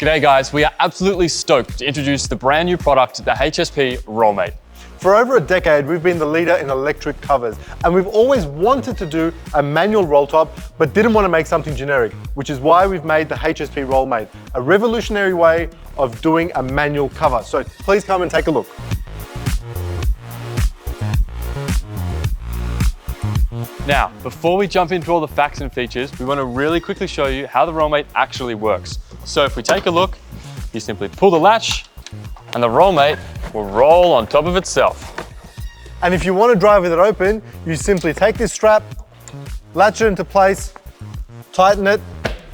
G'day guys, we are absolutely stoked to introduce the brand new product, the HSP Roll Mate. For over a decade, we've been the leader in electric covers, and we've always wanted to do a manual roll top, but didn't want to make something generic, which is why we've made the HSP Roll Mate, a revolutionary way of doing a manual cover. So please come and take a look. Now, before we jump into all the facts and features, we want to really quickly show you how the Roll Mate actually works. So if we take a look, you simply pull the latch and the Roll Mate will roll on top of itself. And if you want to drive with it open, you simply take this strap, latch it into place, tighten it,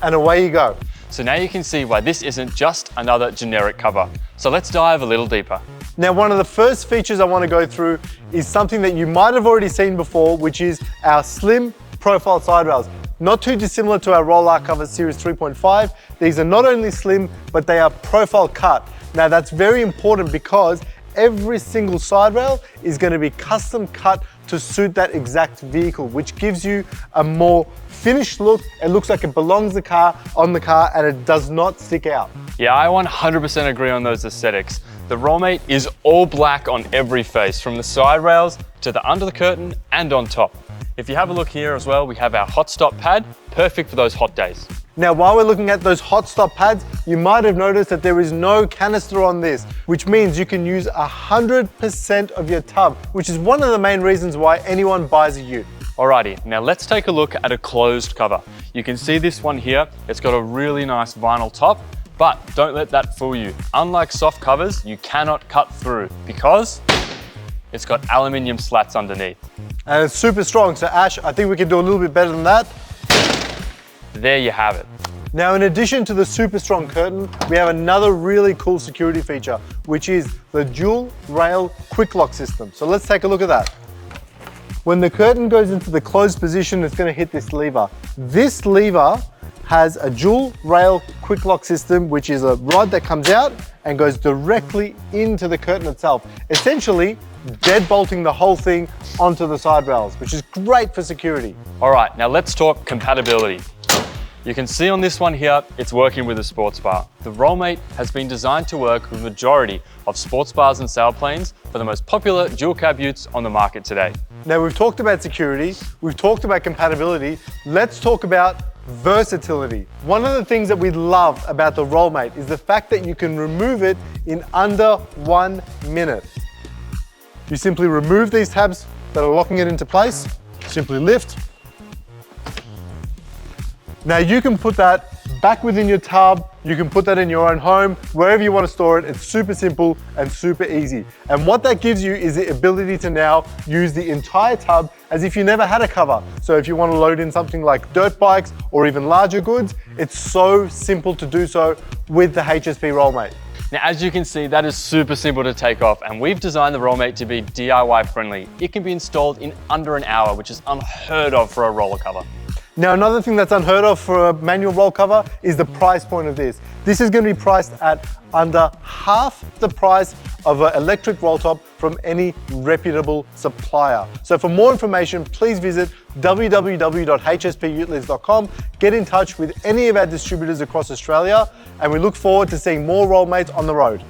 and away you go. So now you can see why this isn't just another generic cover. So let's dive a little deeper. Now, one of the first features I want to go through is something that you might have already seen before, which is our slim profile side rails. Not too dissimilar to our Roll Art Cover Series 3.5. These are not only slim, but they are profile cut. Now that's very important because every single side rail is going to be custom cut to suit that exact vehicle, which gives you a more finished look. It looks like it belongs on the car and it does not stick out. Yeah, I 100% agree on those aesthetics. The Roll Mate is all black on every face, from the side rails to the under the curtain and on top. If you have a look here as well, we have our hot stop pad, perfect for those hot days. Now, while we're looking at those hot stop pads, you might have noticed that there is no canister on this, which means you can use 100% of your tub, which is one of the main reasons why anyone buys a ute. Alrighty, now let's take a look at a closed cover. You can see this one here, it's got a really nice vinyl top, but don't let that fool you. Unlike soft covers, you cannot cut through because it's got aluminium slats underneath. And it's super strong, so Ash, I think we can do a little bit better than that. There you have it. Now, in addition to the super strong curtain, we have another really cool security feature, which is the dual rail quick lock system. So let's take a look at that. When the curtain goes into the closed position, it's going to hit this lever. This lever has a dual rail quick lock system, which is a rod that comes out and goes directly into the curtain itself, essentially deadbolting the whole thing onto the side rails, which is great for security. All right, now let's talk compatibility. You can see on this one here, it's working with a sports bar. The Roll Mate has been designed to work with the majority of sports bars and sailplanes for the most popular dual cab utes on the market today. Now, we've talked about security, we've talked about compatibility, let's talk about versatility. One of the things that we love about the Roll Mate is the fact that you can remove it in under 1 minute. You simply remove these tabs that are locking it into place, simply lift. Now you can put that back within your tub, you can put that in your own home, wherever you want to store it. It's super simple and super easy. And what that gives you is the ability to now use the entire tub as if you never had a cover. So if you want to load in something like dirt bikes or even larger goods, it's so simple to do so with the HSP Roll Mate. Now, as you can see, that is super simple to take off, and we've designed the Roll Mate to be DIY friendly. It can be installed in under an hour, which is unheard of for a roller cover. Now, another thing that's unheard of for a manual roll cover is the price point of this. This is going to be priced at under half the price of an electric roll top from any reputable supplier. So for more information, please visit www.hsputelist.com. Get in touch with any of our distributors across Australia, and we look forward to seeing more Roll Mates on the road.